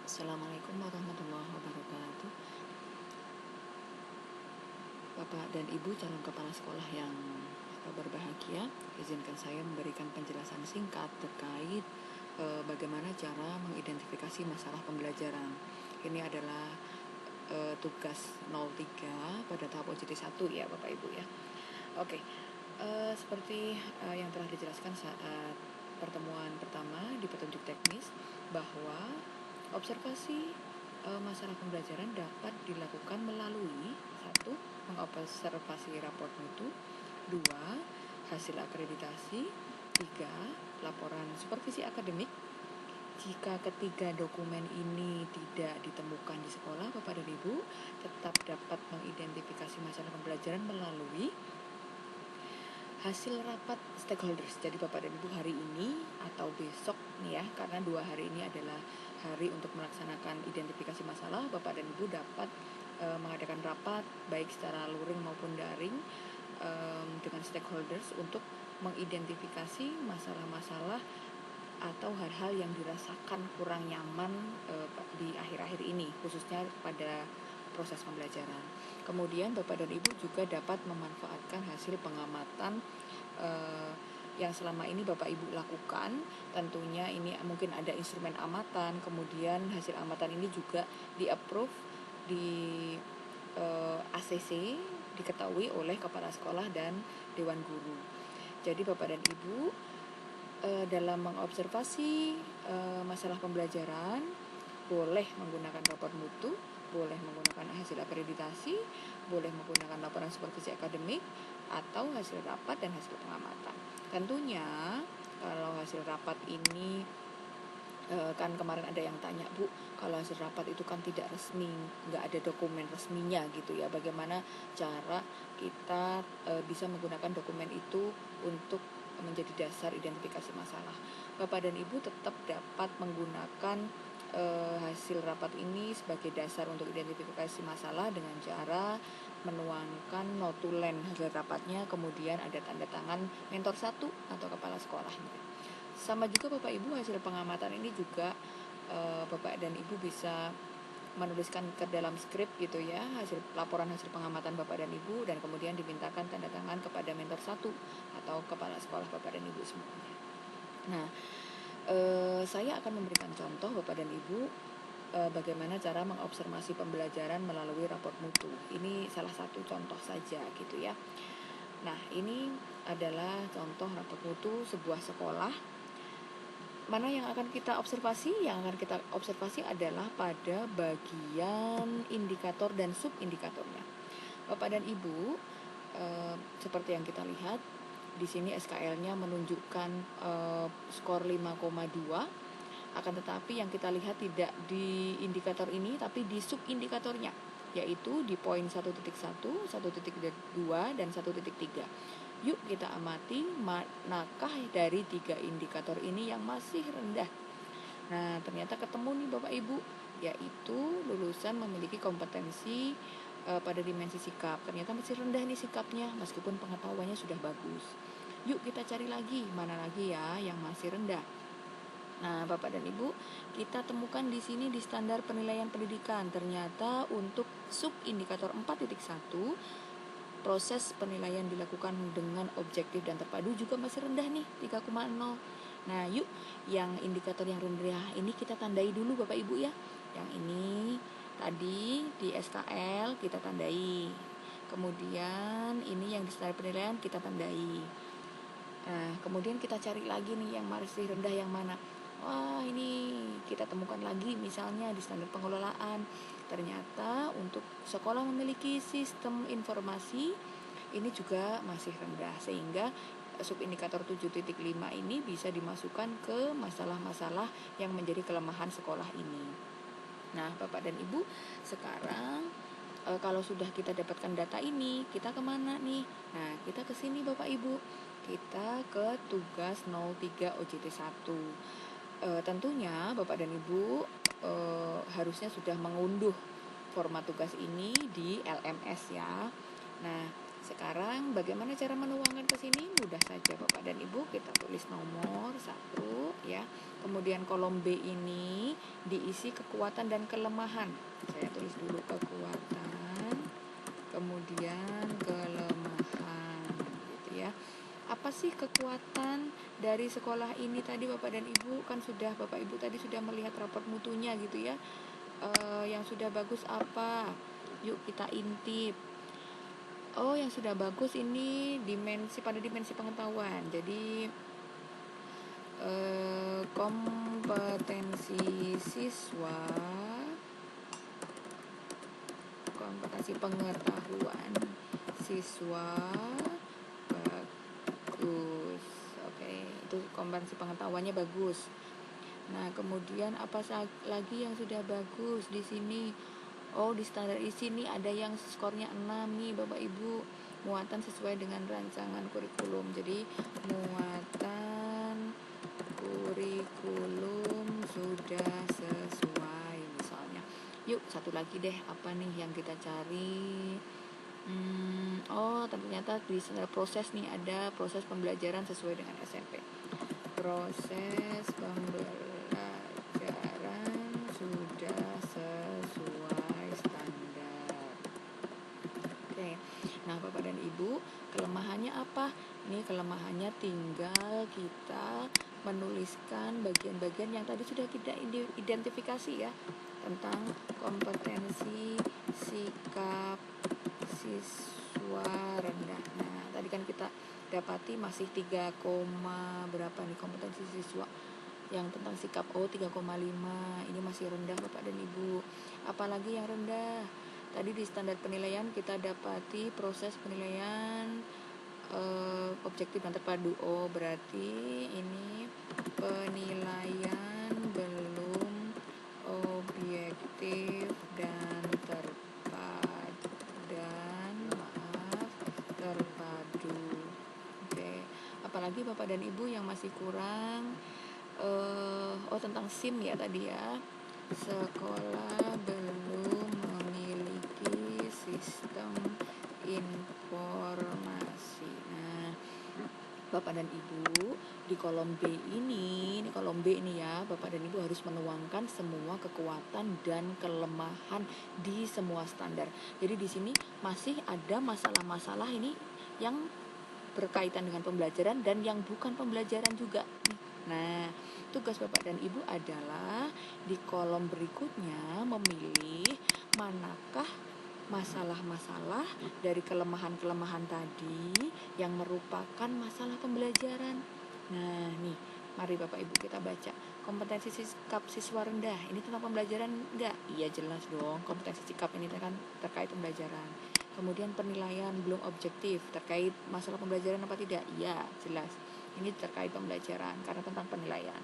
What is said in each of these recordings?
Assalamualaikum warahmatullahi wabarakatuh. Bapak dan Ibu calon kepala sekolah yang berbahagia, izinkan saya memberikan penjelasan singkat terkait bagaimana cara mengidentifikasi masalah pembelajaran. Ini adalah tugas 03 pada tahap OJT 1 ya Bapak Ibu ya. Oke, seperti yang telah dijelaskan saat pertemuan pertama di petunjuk teknis, bahwa observasi masalah pembelajaran dapat dilakukan melalui 1. Mengobservasi raport mutu, 2. Hasil akreditasi, 3. Laporan supervisi akademik. Jika ketiga dokumen ini tidak ditemukan di sekolah, Bapak dan Ibu tetap dapat mengidentifikasi masalah pembelajaran melalui hasil rapat stakeholders. Jadi Bapak dan Ibu hari ini atau besok nih ya, karena 2 hari ini adalah hari untuk melaksanakan identifikasi masalah, Bapak dan Ibu dapat mengadakan rapat baik secara luring maupun daring dengan stakeholders untuk mengidentifikasi masalah-masalah atau hal-hal yang dirasakan kurang nyaman di akhir-akhir ini, khususnya pada proses pembelajaran. Kemudian Bapak dan Ibu juga dapat memanfaatkan hasil pengamatan yang selama ini Bapak Ibu lakukan. Tentunya ini mungkin ada instrumen amatan, kemudian hasil amatan ini juga di-approve di ACC, diketahui oleh kepala sekolah dan dewan guru. Jadi Bapak dan Ibu dalam mengobservasi masalah pembelajaran boleh menggunakan rapor mutu, boleh menggunakan hasil akreditasi, boleh menggunakan laporan supervisi akademik, atau hasil rapat dan hasil pengamatan. Tentunya kalau hasil rapat ini kan kemarin ada yang tanya, Bu, kalau hasil rapat itu kan tidak resmi, nggak ada dokumen resminya gitu ya, bagaimana cara kita bisa menggunakan dokumen itu untuk menjadi dasar identifikasi masalah. Bapak dan Ibu tetap dapat menggunakan hasil rapat ini sebagai dasar untuk identifikasi masalah dengan cara menuangkan notulen hasil rapatnya, kemudian ada tanda tangan mentor 1 atau kepala sekolahnya. Sama juga Bapak Ibu, hasil pengamatan ini juga Bapak dan Ibu bisa menuliskan ke dalam skrip gitu ya, laporan hasil pengamatan Bapak dan Ibu, dan kemudian dimintakan tanda tangan kepada mentor 1 atau kepala sekolah Bapak dan Ibu semuanya. Nah, saya akan memberikan contoh Bapak dan Ibu bagaimana cara mengobservasi pembelajaran melalui raport mutu. Ini salah satu contoh saja gitu ya. Nah, ini adalah contoh raport mutu sebuah sekolah. Mana yang akan kita observasi? Yang akan kita observasi adalah pada bagian indikator dan subindikatornya. Bapak dan Ibu, seperti yang kita lihat di sini SKL-nya menunjukkan skor 5,2. Akan tetapi yang kita lihat tidak di indikator ini, tapi di subindikatornya, yaitu di poin 1.1, 1.2, dan 1.3. Yuk kita amati manakah dari 3 indikator ini yang masih rendah. Nah, ternyata ketemu nih Bapak Ibu, yaitu lulusan memiliki kompetensi pada dimensi sikap. Ternyata masih rendah nih sikapnya, meskipun pengetahuannya sudah bagus. Yuk kita cari lagi, mana lagi ya yang masih rendah. Nah, Bapak dan Ibu, kita temukan di sini di standar penilaian pendidikan. Ternyata untuk subindikator 4.1, proses penilaian dilakukan dengan objektif dan terpadu juga masih rendah nih, 3,0. Nah, yuk yang indikator yang rendah ini kita tandai dulu Bapak Ibu ya. Yang ini tadi di SKL kita tandai. Kemudian ini yang di standar penilaian kita tandai. Nah, kemudian kita cari lagi nih yang masih rendah yang mana. Wah, ini kita temukan lagi misalnya di standar pengelolaan. Ternyata untuk sekolah memiliki sistem informasi ini juga masih rendah, sehingga subindikator 7.5 ini bisa dimasukkan ke masalah-masalah yang menjadi kelemahan sekolah ini. Nah, Bapak dan Ibu, sekarang kalau sudah kita dapatkan data ini, kita kemana nih? Nah, kita ke sini Bapak Ibu. Kita ke tugas 03 OJT 1. Tentunya Bapak dan Ibu harusnya sudah mengunduh format tugas ini di LMS ya. Nah, Sekarang bagaimana cara menuangkan ke sini? Mudah saja Bapak dan Ibu, kita tulis nomor 1 ya. Kemudian kolom B ini diisi kekuatan dan kelemahan. Saya tulis dulu kekuatan, kemudian kelemahan gitu ya. Apa sih kekuatan dari sekolah ini tadi Bapak dan Ibu? Kan sudah Bapak Ibu tadi sudah melihat raport mutunya gitu ya. Yang sudah bagus apa? Yuk kita intip. Oh, yang sudah bagus ini pada dimensi pengetahuan. Jadi kompetensi pengetahuan siswa bagus. Oke, itu kompetensi pengetahuannya bagus. Nah, kemudian apa lagi yang sudah bagus di sini? Oh, di standar isi nih ada yang skornya 6 nih Bapak Ibu. Muatan sesuai dengan rancangan kurikulum. Jadi muatan kurikulum sudah sesuai misalnya. Yuk, satu lagi deh, apa nih yang kita cari? Oh, ternyata di standar proses nih ada proses pembelajaran sesuai dengan SMP. Proses pembelajaran sudah sesuai standar. Oke. Nah, Bapak dan Ibu, kelemahannya apa? Ini kelemahannya tinggal kita menuliskan bagian-bagian yang tadi sudah kita identifikasi ya, tentang kompetensi sikap siswa rendah. Nah, tadi kan kita dapati masih 3, berapa nih kompetensi siswa yang tentang sikap. Oh, 3,5. Ini masih rendah Bapak dan Ibu. Apalagi yang rendah? Tadi di standar penilaian kita dapati proses penilaian objektif dan terpadu. Oh, berarti ini penilaian belum objektif dan terpadu. Oke. Apalagi Bapak dan Ibu yang masih kurang? Tentang SIM ya tadi ya. Sekolah belum memiliki sistem informasi. Nah, Bapak dan Ibu, di kolom B ini ya, Bapak dan Ibu harus menuangkan semua kekuatan dan kelemahan di semua standar. Jadi di sini masih ada masalah-masalah ini yang berkaitan dengan pembelajaran dan yang bukan pembelajaran juga. Nah, tugas Bapak dan Ibu adalah di kolom berikutnya memilih manakah masalah-masalah dari kelemahan-kelemahan tadi yang merupakan masalah pembelajaran. Nah, nih, mari Bapak Ibu kita baca. Kompetensi sikap siswa rendah, ini tentang pembelajaran enggak? Iya, jelas dong. Kompetensi sikap ini kan terkait pembelajaran. Kemudian penilaian belum objektif, terkait masalah pembelajaran apa tidak? Iya, jelas. Ini terkait pembelajaran karena tentang penilaian.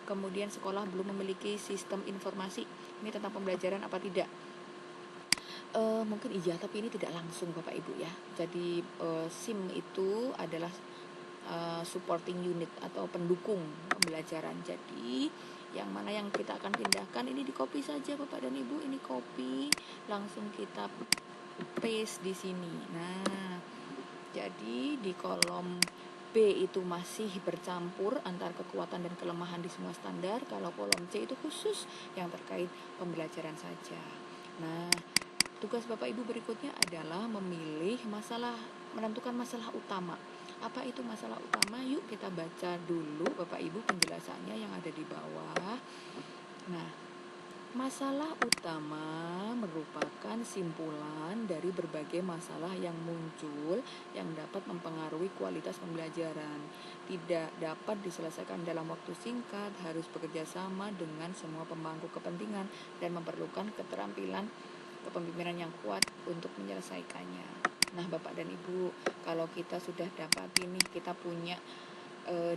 Kemudian sekolah belum memiliki sistem informasi, ini tentang pembelajaran apa tidak? Mungkin iya, tapi ini tidak langsung Bapak Ibu ya. Jadi SIM itu adalah supporting unit atau pendukung pembelajaran. Jadi yang mana yang kita akan pindahkan ini di copy saja Bapak dan Ibu. Ini copy, langsung kita paste di sini. Nah, jadi di kolom B itu masih bercampur antar kekuatan dan kelemahan di semua standar. Kalau kolom C itu khusus yang terkait pembelajaran saja. Nah, tugas Bapak Ibu berikutnya adalah menentukan masalah utama. Apa itu masalah utama? Yuk kita baca dulu Bapak Ibu penjelasannya yang ada di bawah. Nah, masalah utama merupakan simpulan dari berbagai masalah yang muncul yang dapat mempengaruhi kualitas pembelajaran. Tidak dapat diselesaikan dalam waktu singkat, harus bekerja sama dengan semua pemangku kepentingan dan memerlukan keterampilan kepemimpinan yang kuat untuk menyelesaikannya. Nah, Bapak dan Ibu, kalau kita sudah dapat ini, kita punya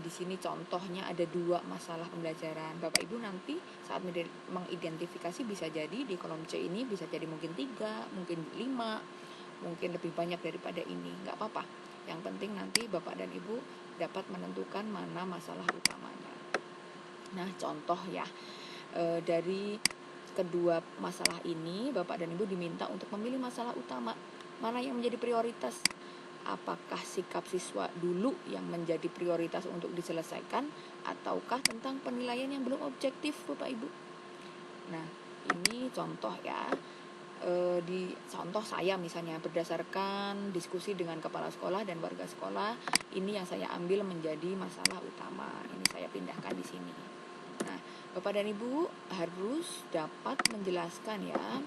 di sini contohnya ada 2 masalah pembelajaran. Bapak Ibu nanti saat mengidentifikasi bisa jadi di kolom C ini bisa jadi mungkin 3, mungkin 5, mungkin lebih banyak daripada ini. Nggak apa-apa. Yang penting nanti Bapak dan Ibu dapat menentukan mana masalah utamanya. Nah, contoh ya, dari kedua masalah ini Bapak dan Ibu diminta untuk memilih masalah utama, mana yang menjadi prioritas apakah sikap siswa dulu yang menjadi prioritas untuk diselesaikan, ataukah tentang penilaian yang belum objektif, Bapak Ibu. Nah, ini contoh ya. Di contoh saya misalnya berdasarkan diskusi dengan kepala sekolah dan warga sekolah, ini yang saya ambil menjadi masalah utama. Ini saya pindahkan di sini. Nah, Bapak dan Ibu harus dapat menjelaskan ya,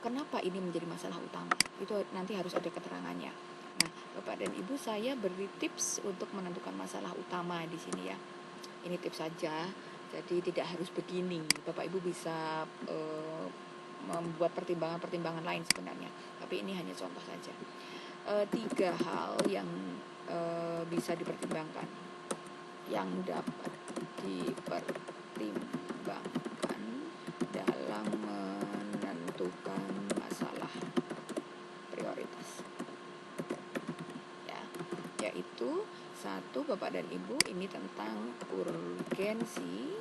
kenapa ini menjadi masalah utama. Itu nanti harus ada keterangannya. Nah, Bapak dan Ibu, saya beri tips untuk menentukan masalah utama di sini ya. Ini tips saja, jadi tidak harus begini. Bapak Ibu bisa membuat pertimbangan-pertimbangan lain sebenarnya, tapi ini hanya contoh saja. 3 hal yang bisa dipertimbangkan, yang dapat dipertimbangkan dalam menentukan masalah prioritas ya, yaitu 1, Bapak dan Ibu, ini tentang urgensi,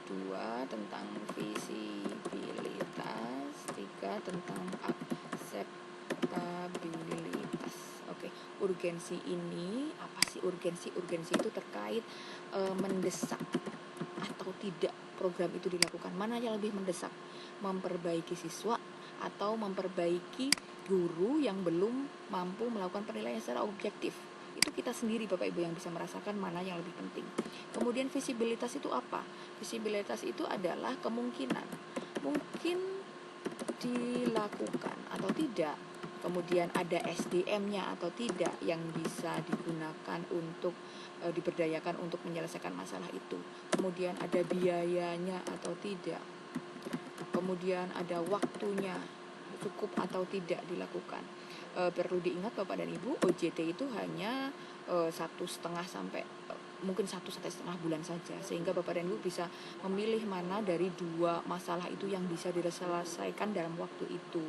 2 tentang visibilitas, 3 tentang akseptabilitas. Oke, urgensi ini apa sih urgensi? Urgensi itu terkait mendesak atau tidak program itu dilakukan. Mana yang lebih mendesak? Memperbaiki siswa atau memperbaiki guru yang belum mampu melakukan penilaian secara objektif. Itu kita sendiri Bapak Ibu yang bisa merasakan mana yang lebih penting. Kemudian visibilitas itu apa? Visibilitas itu adalah kemungkinan, mungkin dilakukan atau tidak. Kemudian ada SDM-nya atau tidak yang bisa digunakan untuk diberdayakan untuk menyelesaikan masalah itu. Kemudian ada biayanya atau tidak. Kemudian ada waktunya, cukup atau tidak dilakukan. Perlu diingat Bapak dan Ibu, OJT itu hanya 1,5 sampai mungkin 1,5 bulan saja, sehingga Bapak dan Ibu bisa memilih mana dari 2 masalah itu yang bisa diselesaikan dalam waktu itu.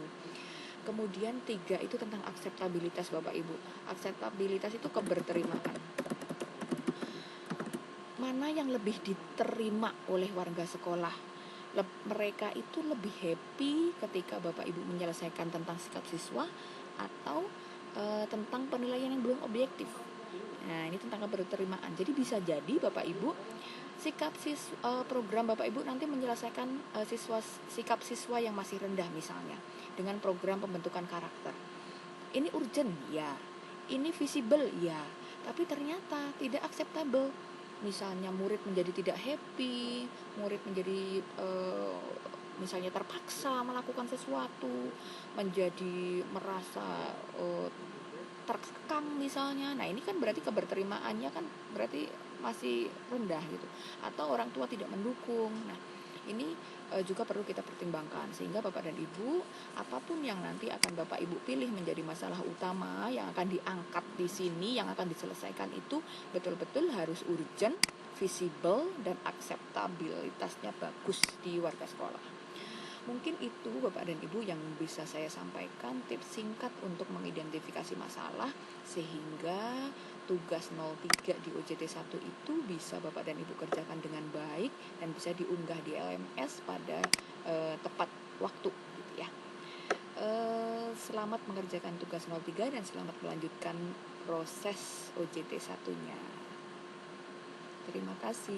Kemudian 3 itu tentang akseptabilitas Bapak Ibu. Akseptabilitas itu keberterimaan. Mana yang lebih diterima oleh warga sekolah? Mereka itu lebih happy ketika Bapak Ibu menyelesaikan tentang sikap siswa atau tentang penilaian yang belum objektif. Nah, ini tentang keberterimaan. Jadi bisa jadi Bapak Ibu program Bapak Ibu nanti menyelesaikan sikap siswa yang masih rendah misalnya dengan program pembentukan karakter. Ini urgent ya, ini visible ya, tapi ternyata tidak acceptable. Misalnya murid menjadi tidak happy, murid menjadi misalnya terpaksa melakukan sesuatu, menjadi merasa terkekang misalnya. Nah, ini kan berarti keberterimaannya kan berarti masih rendah gitu. Atau orang tua tidak mendukung. Nah, ini juga perlu kita pertimbangkan, sehingga Bapak dan Ibu, apapun yang nanti akan Bapak Ibu pilih menjadi masalah utama yang akan diangkat di sini, yang akan diselesaikan itu betul-betul harus urgent, visible, dan akseptabilitasnya bagus di warga sekolah. Mungkin itu Bapak dan Ibu yang bisa saya sampaikan, tips singkat untuk mengidentifikasi masalah, sehingga tugas 03 di OJT 1 itu bisa Bapak dan Ibu kerjakan dengan baik dan bisa diunggah di LMS pada tepat waktu gitu ya. Selamat mengerjakan tugas 03 dan selamat melanjutkan proses OJT 1-nya. Terima kasih.